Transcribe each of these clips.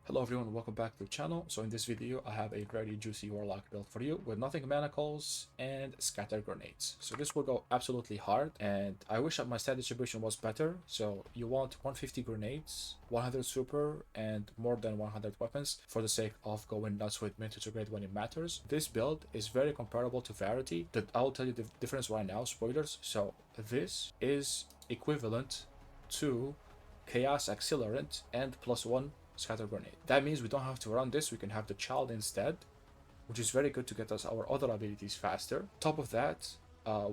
Hello everyone, welcome back to the channel. So in this video, I have a very juicy warlock build for you with nothing manacles and scatter grenades. So this will go absolutely hard, and I wish that my stat distribution was better. So you want 150 grenades, 100 super, and more than 100 weapons for the sake of going nuts with mintage grade when it matters. This build is very comparable to Verity. I'll tell you the difference right now, spoilers. So this is equivalent to Chaos Accelerant and +1 scatter grenade. That means we don't have to run this, we can have the child instead, which is very good to get us our other abilities faster. Top of that,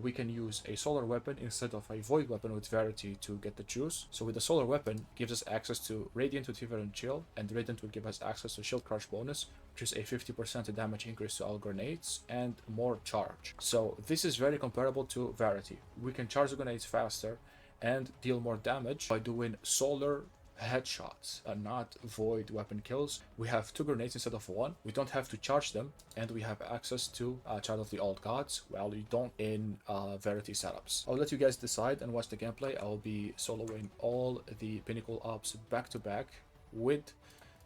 we can use a solar weapon instead of a void weapon with Verity to get the juice. So with the solar weapon, gives us access to Radiant with Fever and Chill, and Radiant will give us access to Shield Crush bonus, which is a 50% damage increase to all grenades, and more charge. So this is very comparable to Verity. We can charge the grenades faster and deal more damage by doing solar headshots and not void weapon kills. We have 2 grenades instead of 1. We don't have to charge them, and we have access to Child of the Old Gods, while you don't in Verity setups. I'll let you guys decide and watch the gameplay. I'll be soloing all the Pinnacle ops back to back with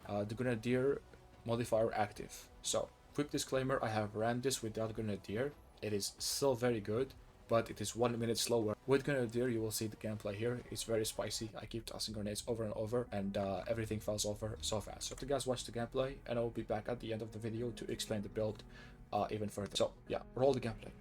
the Grenadier modifier active. So quick disclaimer, I have ran this without Grenadier. It is still very good, but it is 1 minute slower. With Grenadier, you will see the gameplay here. It's very spicy. I keep tossing grenades over and over, and everything falls over so fast. So if you guys watch the gameplay, and I will be back at the end of the video to explain the build even further. So yeah, roll the gameplay.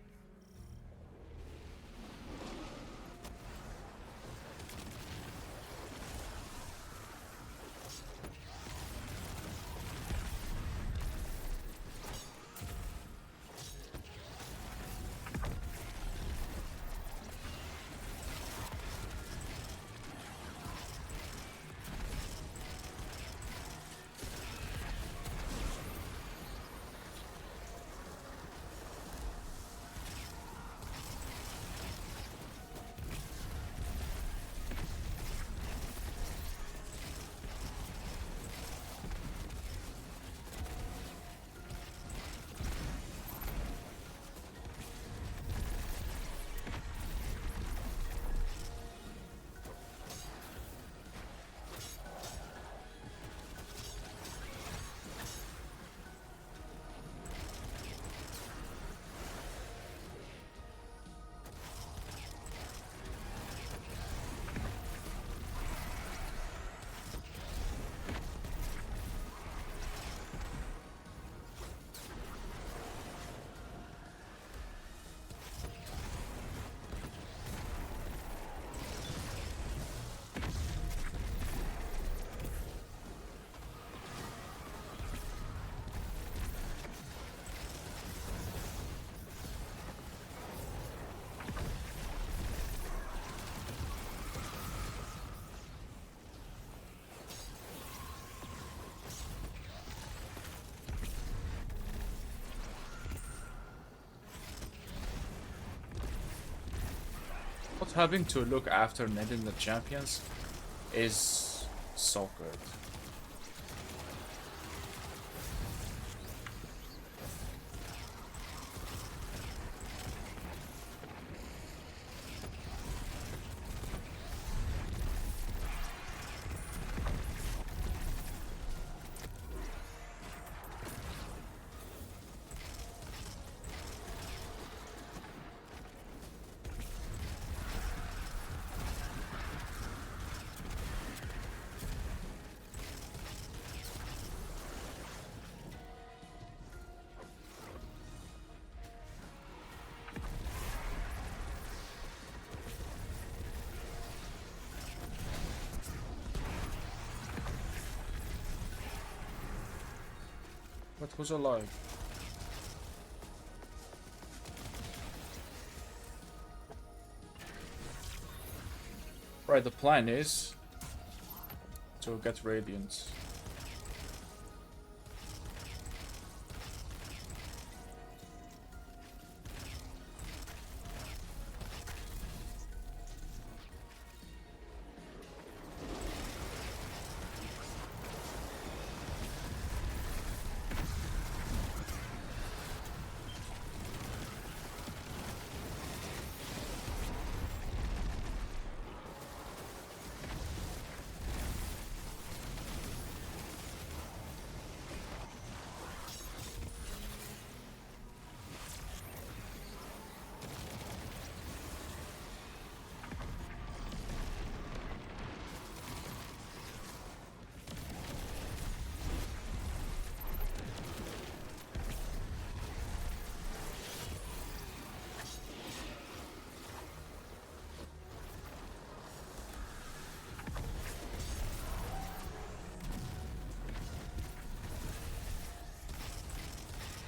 Not having to look after netting the champions is so good. But who's alive? Right, the plan is to get Radiant.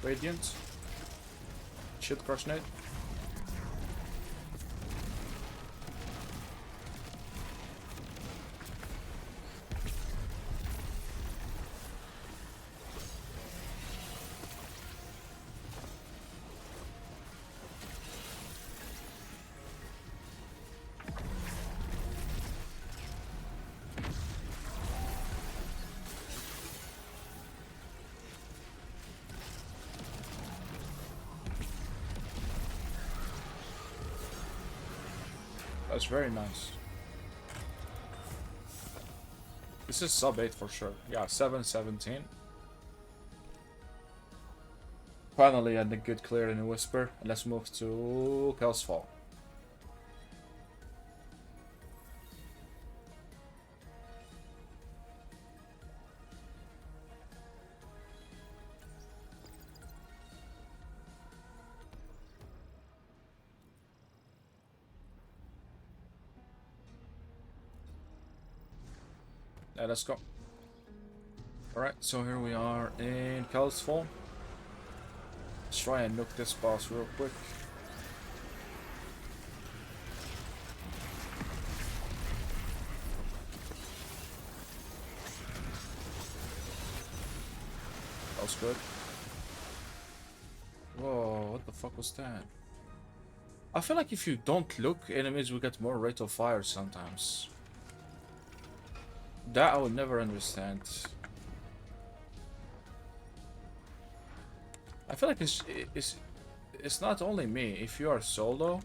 Radiant. Shield crush nade. That's very nice. This is sub 8 for sure. Yeah, 7-17. Finally, I had a good clear in a whisper. And let's move to Kell's Fall. Let's go. Alright, so here we are in Kell's Fall. Let's try and nuke this boss real quick. That was good. Whoa, what the fuck was that? I feel like if you don't look, enemies will get more rate of fire sometimes. That I would never understand. I feel like it's not only me. If you are solo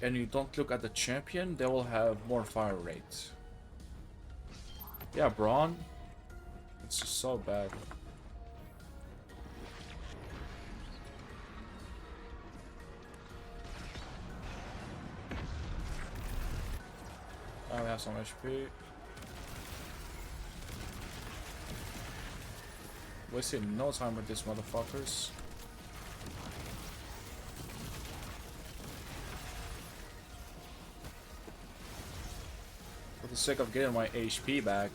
and you don't look at the champion, they will have more fire rate. Yeah, Braun. It's just so bad. Now we have some HP. Wasting no time with these motherfuckers. For the sake of getting my HP back.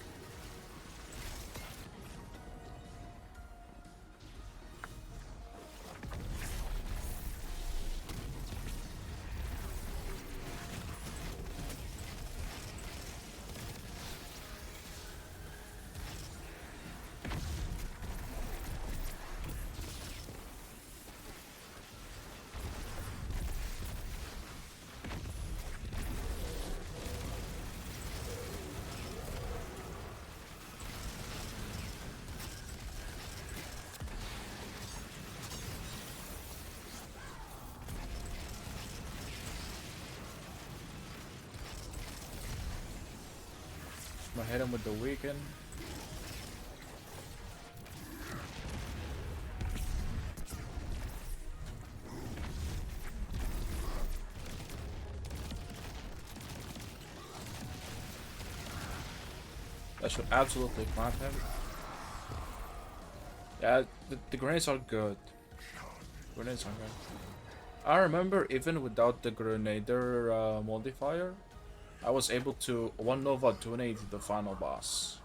I'm gonna hit him with the weaken. That should absolutely clamp him. Yeah, the grenades are good. Grenades are good. I remember even without the grenader modifier, I was able to 1 Nova 2 nade the final boss.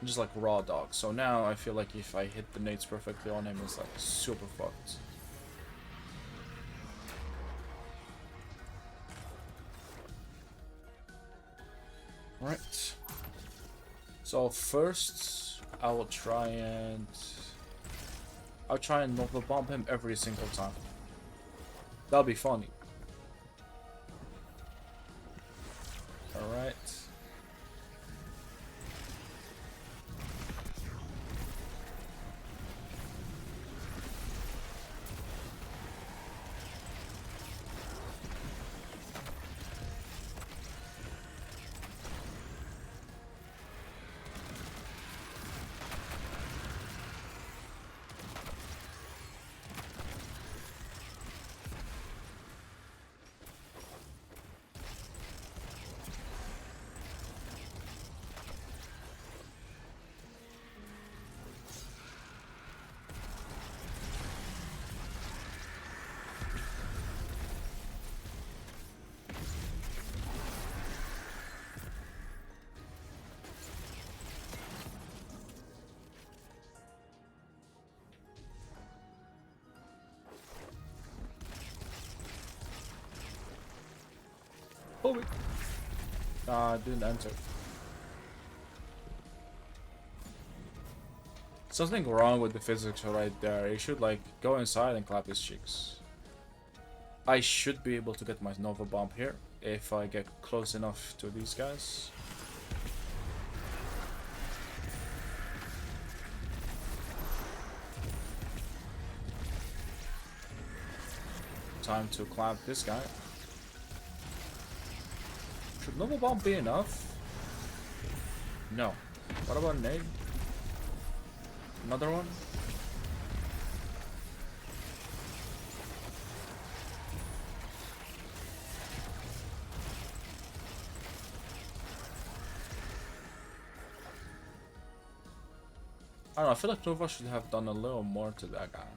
Just like raw dog. So now I feel like if I hit the nades perfectly on him, it's like super fucked. Right. So first, I'll try and Nova bomb him every single time. That'll be funny. Alright. Oh wait. Nah, it didn't enter. Something wrong with the physics right there. He should like go inside and clap his cheeks. I should be able to get my Nova Bomb here if I get close enough to these guys. Time to clap this guy. Should Nova Bomb be enough? No. What about Nade? Another one? I don't know, I feel like Nova should have done a little more to that guy.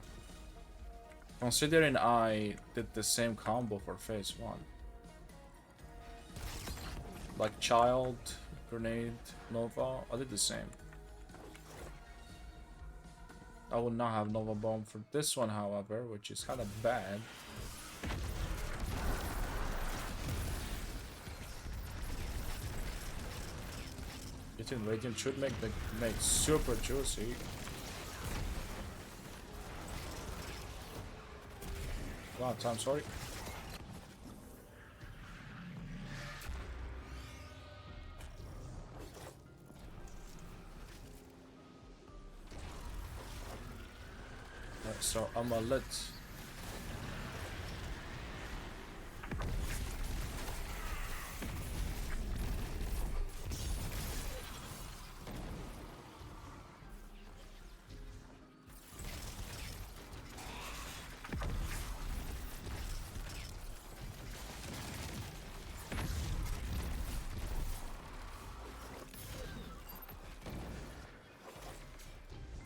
Considering I did the same combo for phase 1. Like Child, Grenade, Nova, I did the same. I would not have Nova Bomb for this one, however, which is kind of bad. Getting Radiant should make the make super juicy. Wow, time, sorry. Right, so I'm a lit.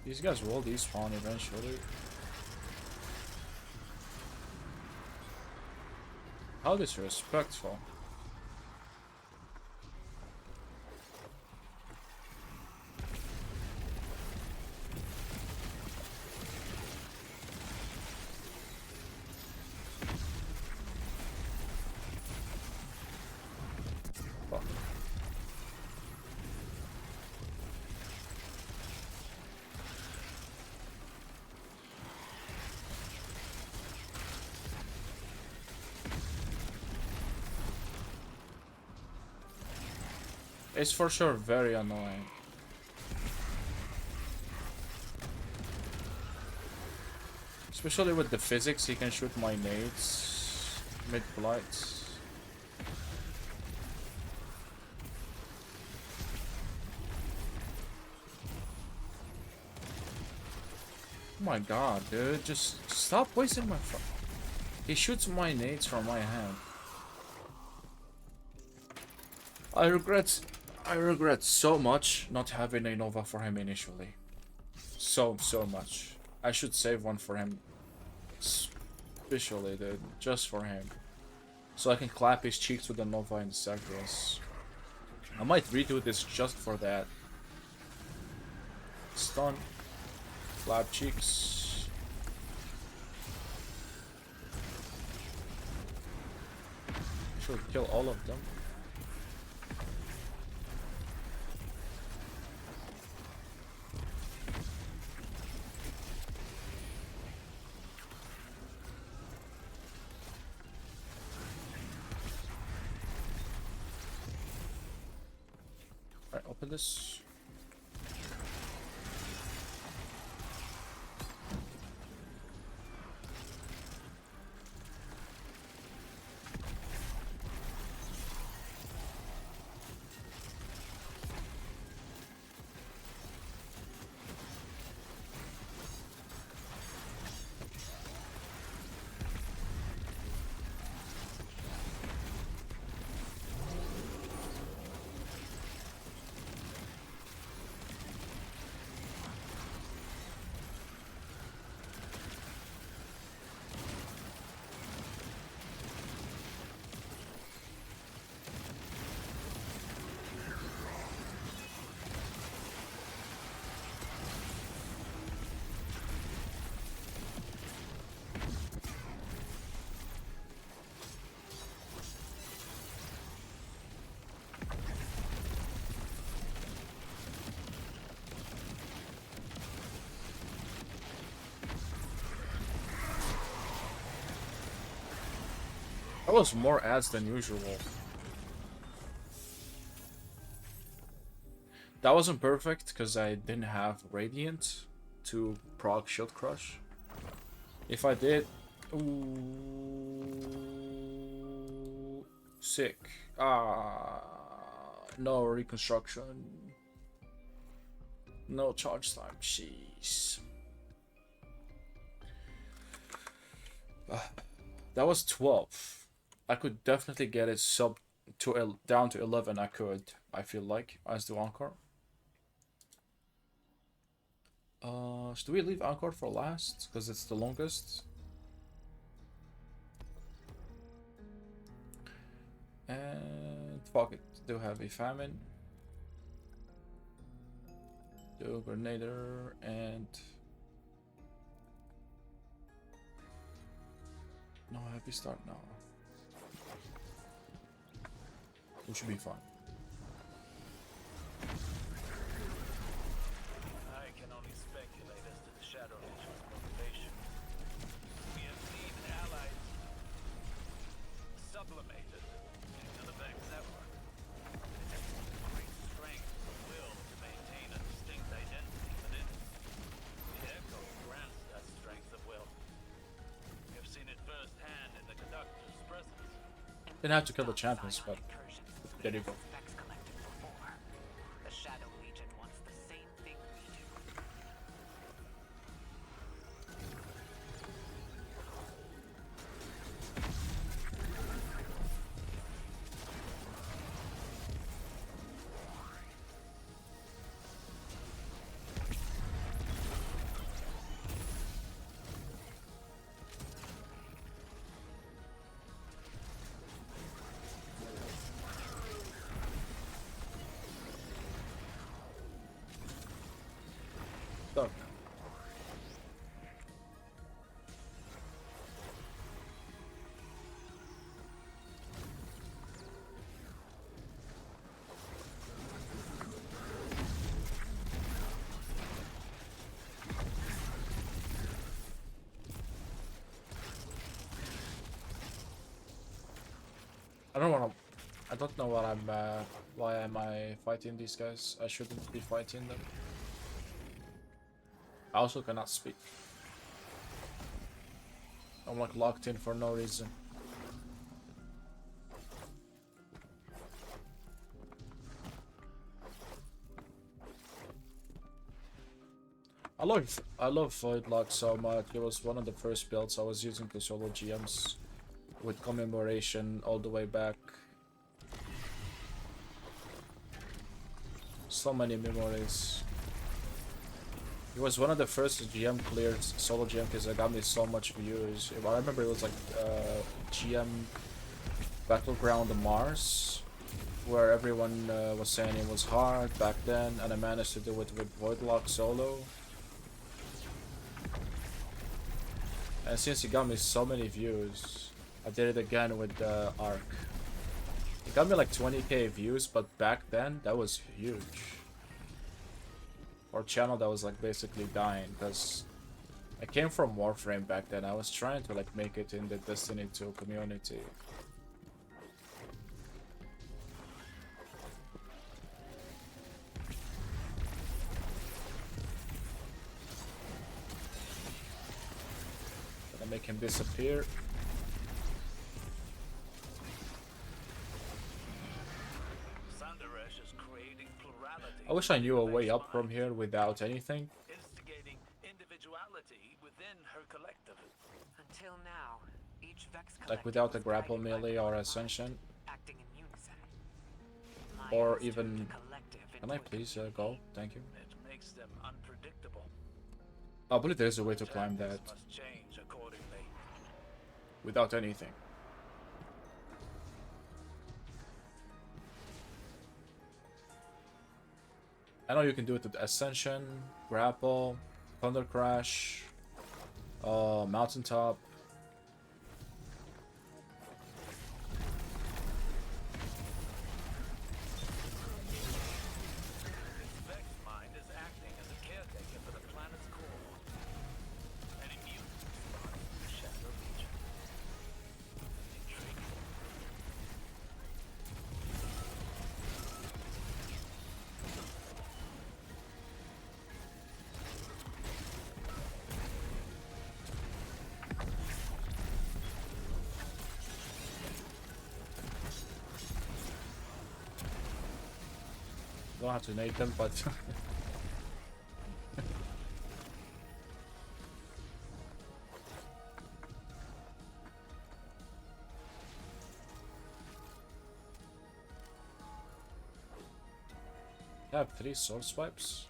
These guys will despawn eventually. How disrespectful. Fuck. It's for sure very annoying. Especially with the physics, he can shoot my nades mid-flight. Oh my god, dude, just stop wasting my He shoots my nades from my hand. I regret so much not having a Nova for him initially. So much. I should save one for him. Especially, dude. Just for him. So I can clap his cheeks with the Nova in the Starcrossed. I might redo this just for that. Stun. Clap cheeks. Should kill all of them. Alright, open this. That was more ads than usual. That wasn't perfect because I didn't have Radiant to proc Shield Crush. If I did... Ooh, sick. No reconstruction. No charge time. Jeez. That was 12. I could definitely get it down to 11. I feel like, as the Encore. Should we leave Encore for last? Because it's the longest. And fuck it. Do heavy famine. Do Grenader and no heavy start now. We should be fine. I can only speculate as to the Shadow Legion's motivation. We have seen allies sublimated into the Vex network. It takes great strength and will to maintain a distinct identity within it. The ENCORE grants that strength of will. We have seen it firsthand in the conductor's presence. Didn't have to kill the champions, but there you go. The Shadow Legion wants the same thing we do. Done. I don't know what why am I fighting these guys? I shouldn't be fighting them. I also cannot speak. I'm like locked in for no reason. I love VoidLock so much. It was one of the first builds I was using to solo GMs with commemoration all the way back. So many memories. It was one of the first GM cleared solo GM because it got me so much views. I remember it was like GM Battleground Mars, where everyone was saying it was hard back then, and I managed to do it with VoidLock solo. And since it got me so many views, I did it again with the Arc. It got me like 20k views, but back then that was huge. Or channel that was like basically dying, because I came from Warframe back then. I was trying to like make it in the Destiny 2 community. Gonna make him disappear. I wish I knew a way up from here without anything. Instigating individuality within her collective. Until now, each Vex Like without a grapple melee or ascension. acting in unison. Or even... Can I please go? Thank you. It makes them unpredictable. I believe there is a way to climb that Must change accordingly. without anything. I know you can do it with Ascension, Grapple, Thunder Crash, Mountaintop. This Vex mind is acting as a caretaker for the planet's core. An immune response to the Shadow Legion. Intriguing. don't have to nade them, but I have 3 sword swipes.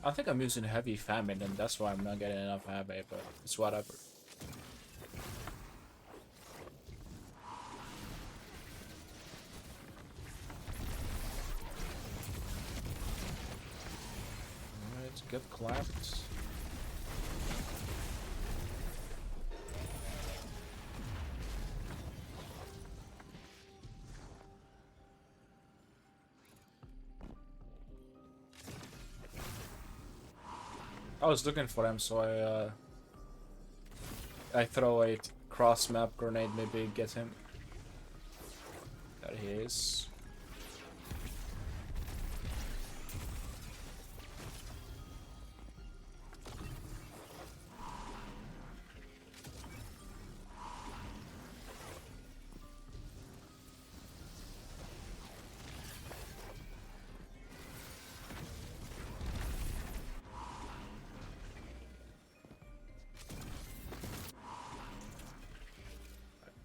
I think I'm using heavy famine and that's why I'm not getting enough heavy, but it's whatever. Alright, get clapped. I was looking for him, so I throw a cross map grenade, maybe get him. There he is.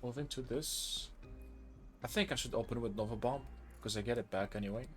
Move into this. I think I should open with Nova Bomb because I get it back anyway.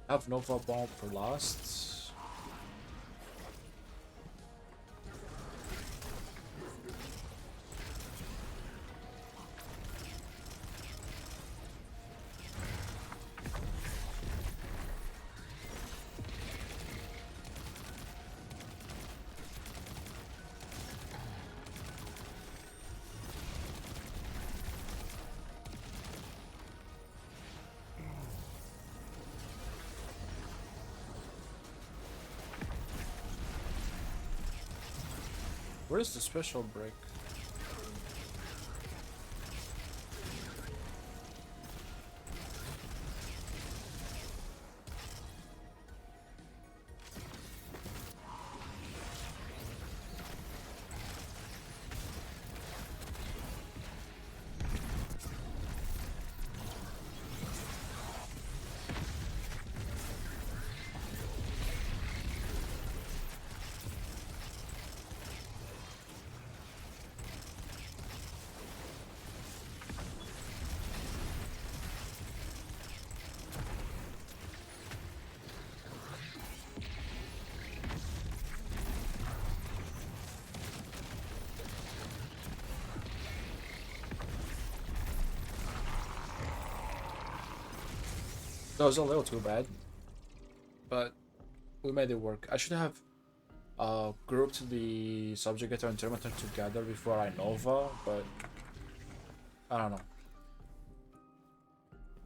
I have Nova Bomb for last. Where's the special break? That was a little too bad, but we made it work. I should have grouped the Subjugator and Terminator together before I Nova, but I don't know.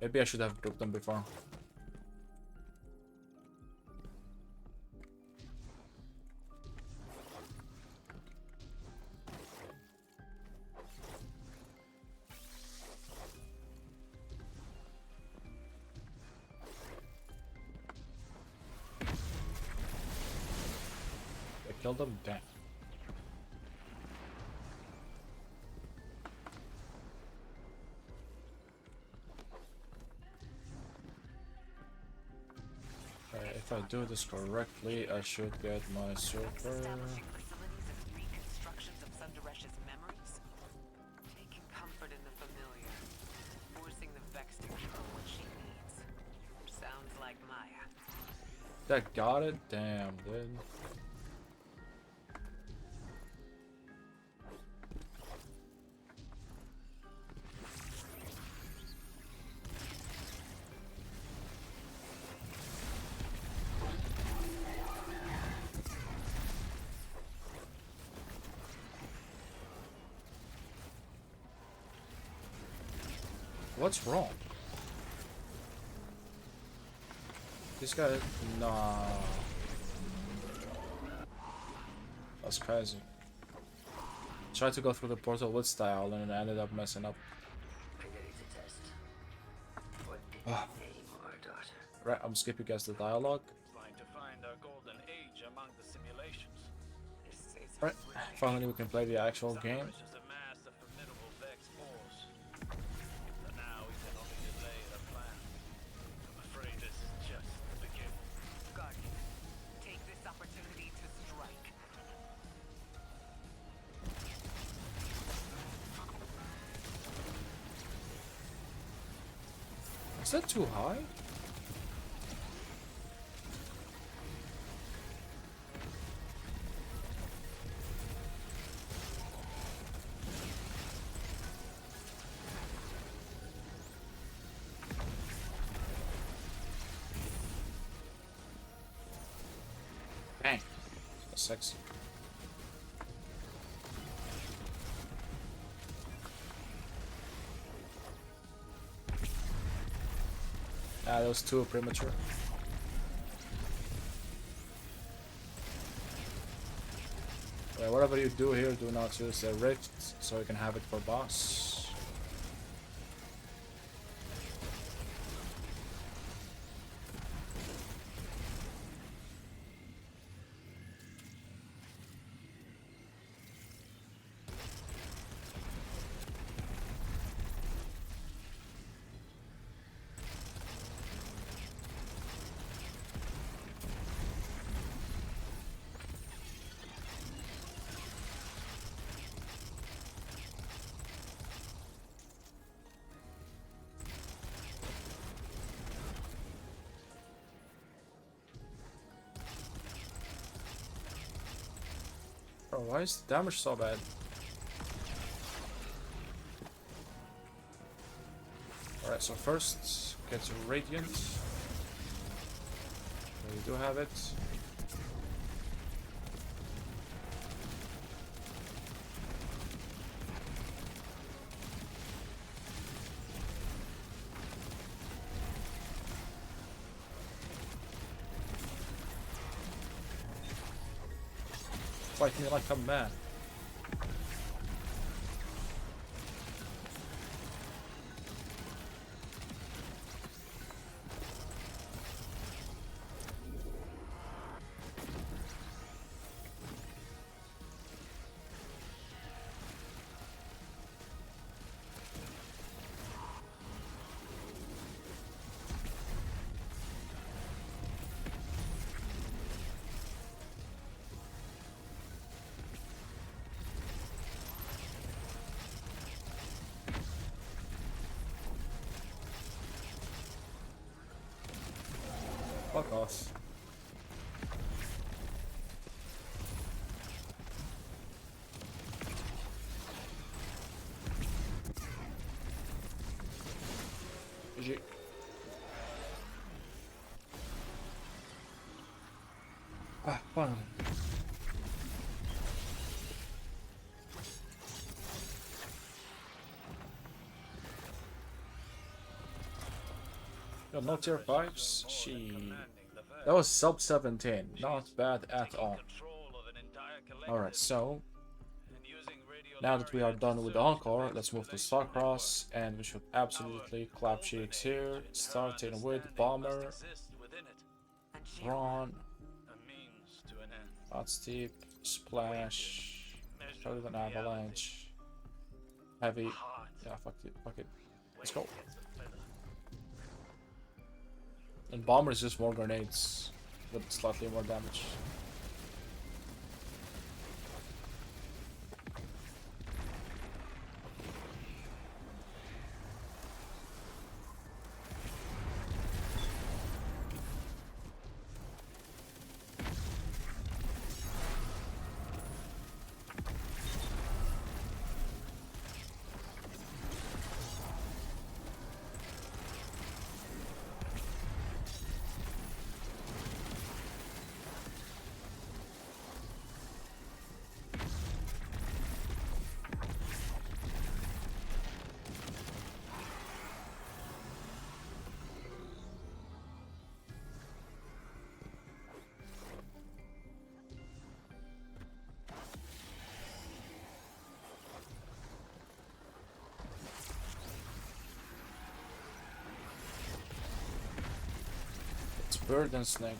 Maybe I should have grouped them before. killed them? Damn. If I do this correctly, I should get my super. Establishing facilities and reconstructions of Sundaresh's memories. Taking comfort in the familiar. Forcing the Vex to give her what she needs. Sounds like Maya. That got it? Damn, dude. What's wrong? This guy, nah. That's crazy. Tried to go through the portal with style and it ended up messing up. Ah. Right, I'm skipping guys the dialogue. Trying to find our golden age among the simulations. Right, finally we can play the actual game. Just a mass of formidable Vex force. But now we can only delay the plan. I'm afraid this is just the beginning. Guardian, take this opportunity to strike. Is that too high? Bang. That's sexy. Ah, that was too premature. Whatever you do here, do not use a rift, so you can have it for boss. Bro, why is the damage so bad? Alright, so first get to Radiant. We do have it. Fight me like a man. Fuck off. GG. Ah, finally. Yo, no tier 5s? She... That was sub 17. Not bad at all. Alright, so... Now that we are done with the Encore, let's move to Starcrossed, and we should absolutely clap cheeks here, starting with Bomber, Brawn, not steep, Splash. Measure Started an reality. avalanche. Heavy. Heart. Yeah, fuck it. Fuck it. Let's Weight go. gets a feather. And bomber is just more grenades with slightly more damage. It's bird and snake.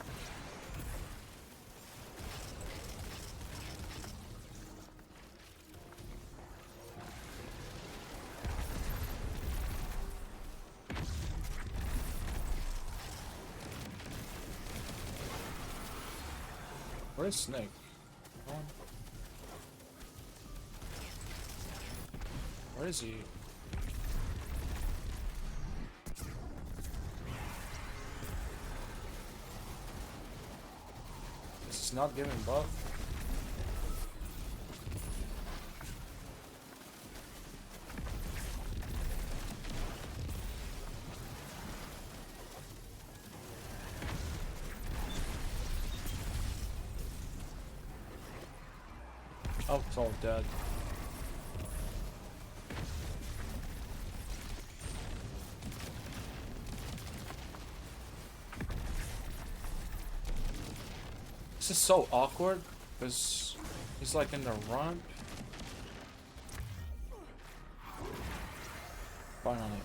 Where is snake? Come on. Where is he? This is not giving buff. Oh, it's all dead. This is so awkward because he's like in the ramp. Finally.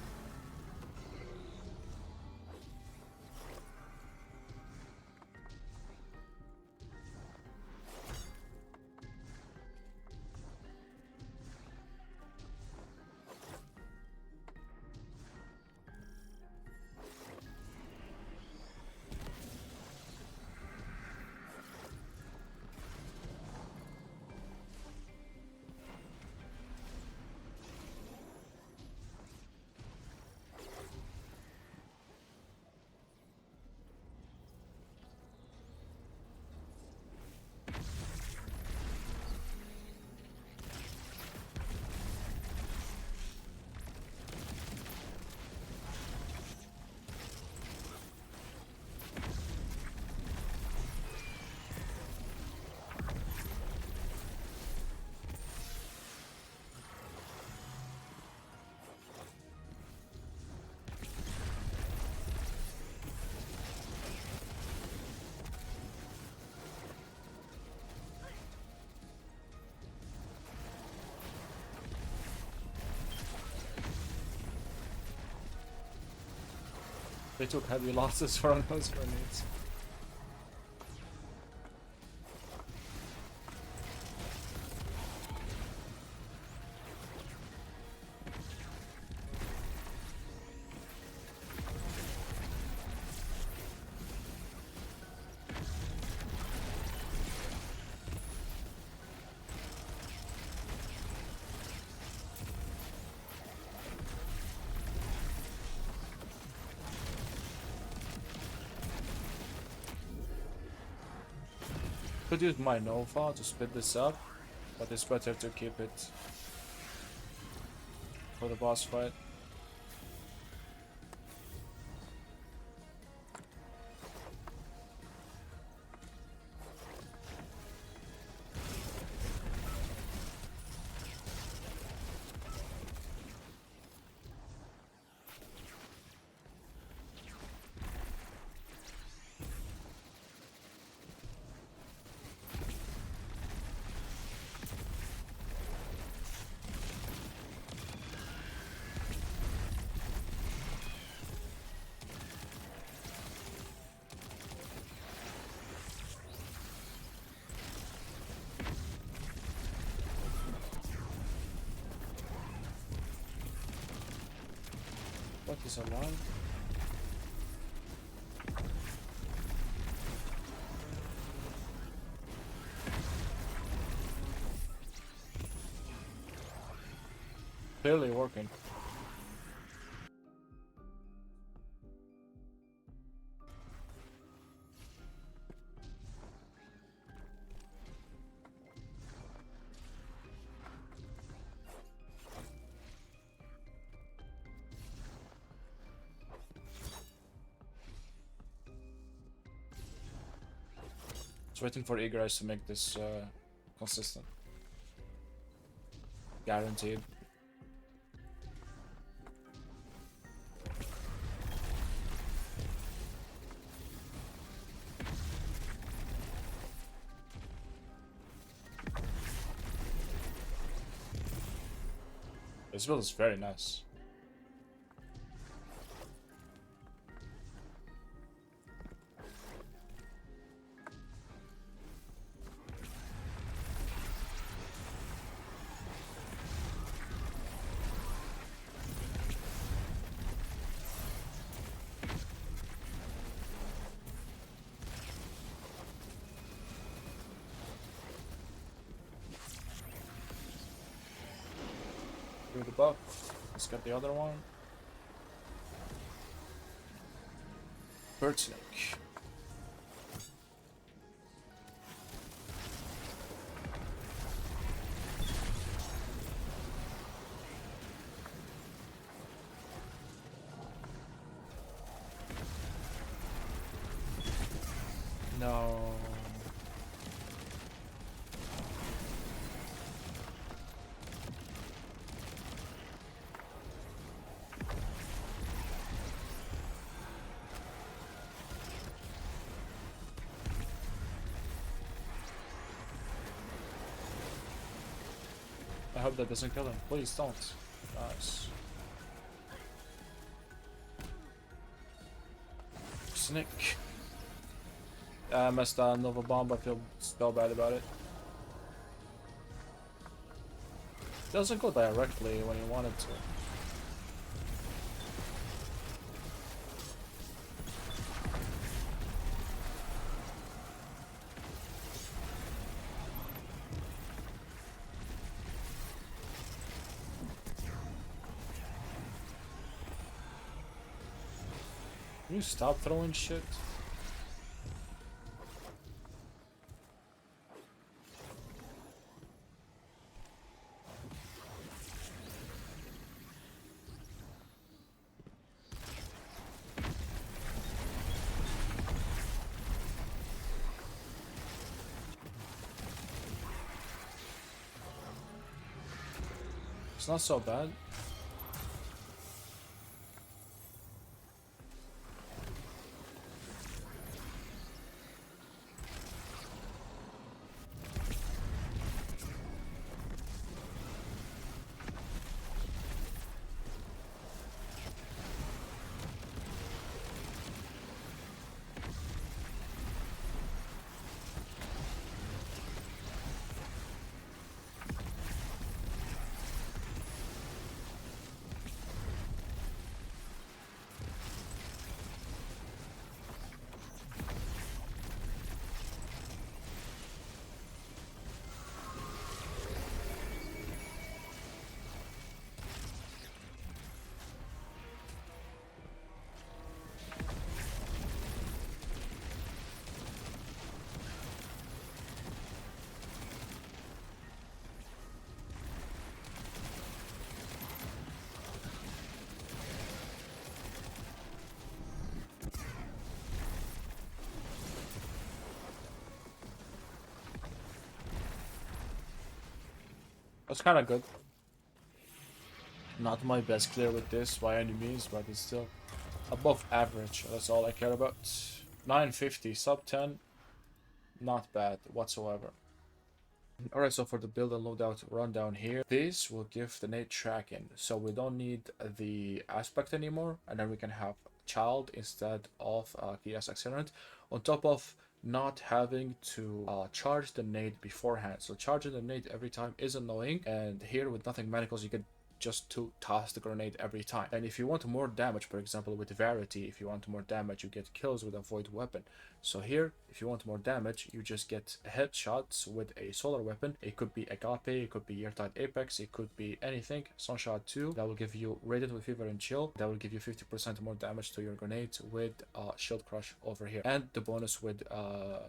They took heavy losses from those grenades. Could use my Nova to speed this up, but it's better to keep it for the boss fight. think he's alive. Clearly working. Just waiting for egress to make this consistent. Guaranteed. This build is very nice. Do the buff. Let's get the other one. Bird snake. No. I hope that doesn't kill him. Please don't. Nice. Snake. I messed on Nova Bomb, I feel so bad about it. Doesn't go directly when you want it to. Can you stop throwing shit? It's not so bad. That's kind of good. Not my best clear with this by any means, but it's still above average. That's all I care about. 950, sub 10. Not bad whatsoever. Alright, so for the build and loadout rundown here, this will give the nade tracking. So we don't need the aspect anymore, and then we can have child instead of Kia's accelerant. On top of not having to charge the nade beforehand. So charging the nade every time is annoying, and here with nothing manacles you get just to toss the grenade every time. And if you want more damage, for example with Verity, if you want more damage, you get kills with a void weapon. So here, if you want more damage, you just get headshots with a solar weapon. It could be Agape, it could be Airtight Apex, it could be anything. Sunshot 2, that will give you Radiant with Fever and Chill. That will give you 50% more damage to your grenades with Shield Crush over here. And the bonus with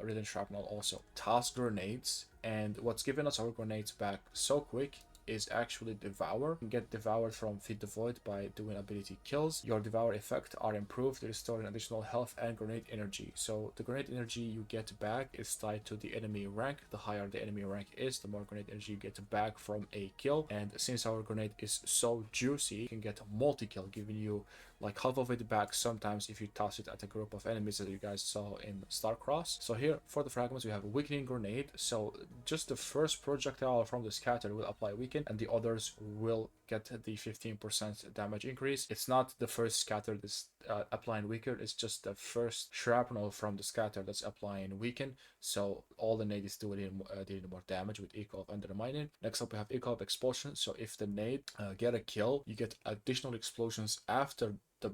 Radiant Shrapnel also. Toss grenades, and what's giving us our grenades back so quick is actually Devour. You can get Devoured from Feed the Void by doing ability kills. Your Devour effect are improved, restoring additional health and grenade energy. So the grenade energy you get back is tied to the enemy rank. The higher the enemy rank is, the more grenade energy you get back from a kill. And since our grenade is so juicy, you can get multi-kill, giving you like half of it back sometimes if you toss it at a group of enemies, as you guys saw in Starcrossed. So here for the fragments we have a weakening grenade. So just the first projectile from the scatter will apply weaken, and the others will get the 15% damage increase. It's not the first scatter that's applying weaker, it's just the first shrapnel from the scatter that's applying weaken. So all the nade is dealing more damage with Echo of Undermining. Next up we have Echo of Explosion. So if the nade get a kill, you get additional explosions after the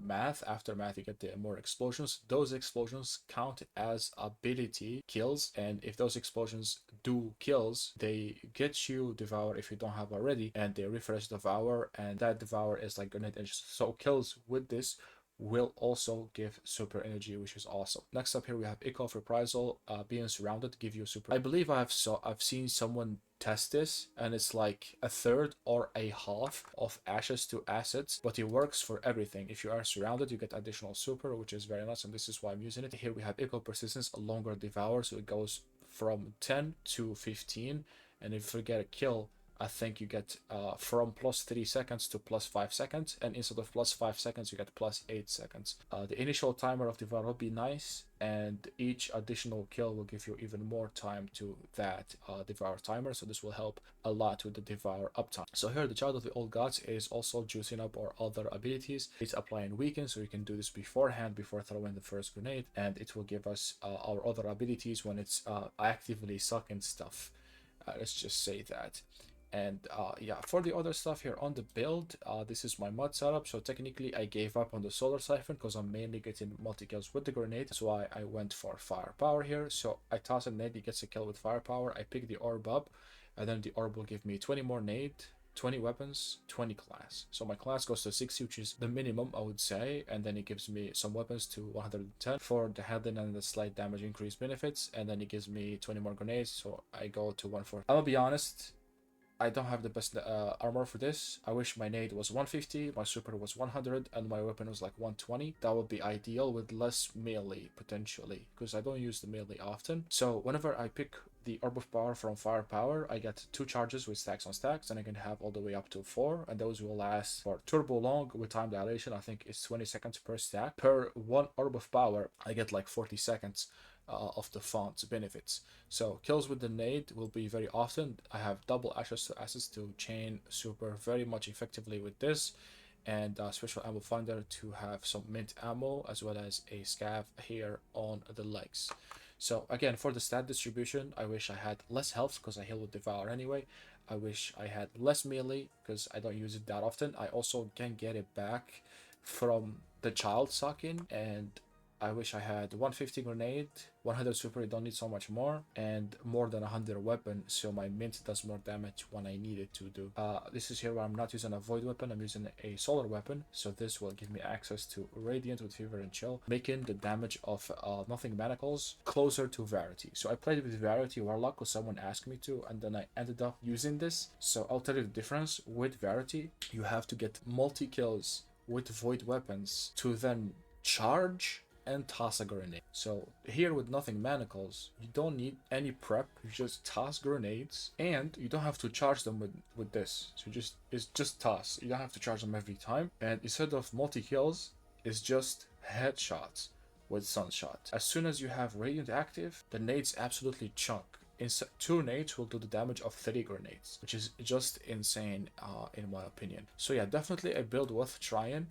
aftermath. You get the more explosions. Those explosions count as ability kills, and if those explosions do kills, they get you Devour if you don't have already, and they refresh Devour, and that Devour is like grenade energy. So kills with this will also give super energy, which is awesome. Next up here we have Echo of Reprisal. Being surrounded give you super. I believe I've seen someone test this, and it's like a third or a half of ashes to assets, but it works for everything. If you are surrounded, you get additional super, which is very nice, and this is why I'm using it. Here we have Echo Persistence, a longer Devour, so it goes from 10 to 15, and if you get a kill, I think you get from plus 3 seconds to plus 5 seconds, and instead of plus 5 seconds you get plus 8 seconds. The initial timer of Devour will be nice, and each additional kill will give you even more time to that Devour timer, so this will help a lot with the Devour uptime. So here the Child of the Old Gods is also juicing up our other abilities. It's applying weaken, so you can do this beforehand before throwing the first grenade, and it will give us our other abilities when it's actively sucking stuff. Let's just say that. And yeah, for the other stuff here on the build, this is my mod setup. So technically I gave up on the solar siphon because I'm mainly getting multi-kills with the grenade. That's why I went for firepower here. So I toss a nade, he gets a kill with firepower. I pick the orb up, and then the orb will give me 20 more nade, 20 weapons, 20 class. So my class goes to 60, which is the minimum I would say, and then it gives me some weapons to 110 for the heading and the slight damage increase benefits, and then it gives me 20 more grenades, so I go to 140. I'll be honest, I don't have the best armor for this. I wish my nade was 150, my super was 100, and my weapon was like 120. That would be ideal with less melee potentially, because I don't use the melee often. So whenever I pick the Orb of Power from Firepower, I get 2 charges with stacks on stacks, and I can have all the way up to 4, and those will last for turbo long with time dilation. I think it's 20 seconds per stack. Per 1 Orb of Power, I get like 40 seconds of the font's benefits. So kills with the nade will be very often. I have double ashes to assets to chain super very much effectively with this, and special ammo finder to have some mint ammo, as well as a scav here on the legs. So again, for the stat distribution, I wish I had less health because I heal with Devour anyway. I wish I had less melee because I don't use it that often. I also can get it back from the child sucking, and I wish I had 150 grenade, 100 super, I don't need so much more, and more than 100 weapon, so my mint does more damage when I need it to do. This is here where I'm not using a void weapon, I'm using a solar weapon, so this will give me access to Radiant with Fever and Chill, making the damage of Nothing Manacles closer to Verity. So I played with Verity Warlock because someone asked me to, and then I ended up using this. So I'll tell you the difference. With Verity, you have to get multi-kills with void weapons to then charge and toss a grenade. So here with Nothing Manacles, you don't need any prep, you just toss grenades, and you don't have to charge them with this. So it's just toss, you don't have to charge them every time, and instead of multi-kills, it's just headshots with Sunshot. As soon as you have Radiant active, the nades absolutely chunk. 2 nades will do the damage of 30 grenades, which is just insane in my opinion. So yeah, definitely a build worth trying.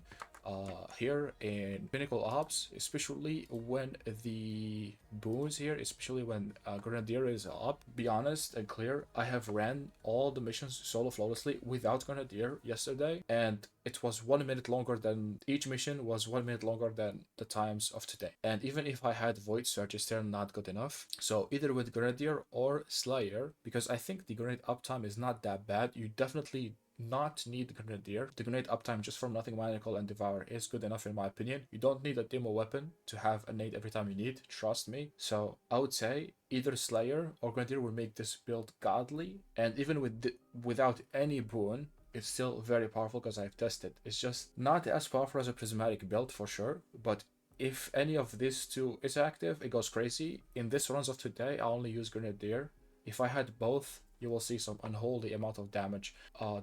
here in Pinnacle Ops, especially when the boons here, especially when Grenadier is up. Be honest and clear, I have ran all the missions solo flawlessly without Grenadier yesterday, and it was 1 minute longer than each mission was 1 minute longer than the times of today. And even if I had Void Surge, it's still not good enough. So either with Grenadier or Slayer, because I think the grenade uptime is not that bad. You definitely not need Grenadier. The grenade uptime just from Nothing Manacle and Devour is good enough in my opinion. You don't need a demo weapon to have a nade every time you need, trust me. So I would say either Slayer or Grenadier will make this build godly, and even without any boon, it's still very powerful because I've tested. It's just not as powerful as a prismatic build for sure, but if any of these two is active, it goes crazy. In this runs of today, I only use Grenadier. If I had both, you will see some unholy amount of damage.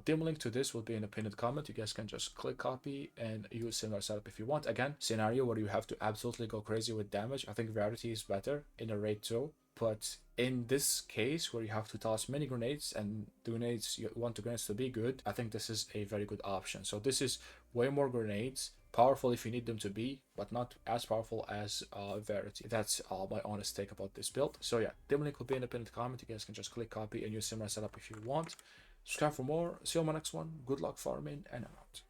Dim link to this will be in a pinned comment. You guys can just click copy and use similar setup if you want. Again, scenario where you have to absolutely go crazy with damage. I think Rarity is better in a raid too. But in this case, where you have to toss many grenades and the grenades you want the grenades to be good, I think this is a very good option. So this is way more grenades, powerful if you need them to be, but not as powerful as Verity. That's my honest take about this build. So yeah, dim link will be in the pinned comment. You guys can just click copy and use similar setup if you want. Subscribe for more. See you on my next one. Good luck farming, and I'm out.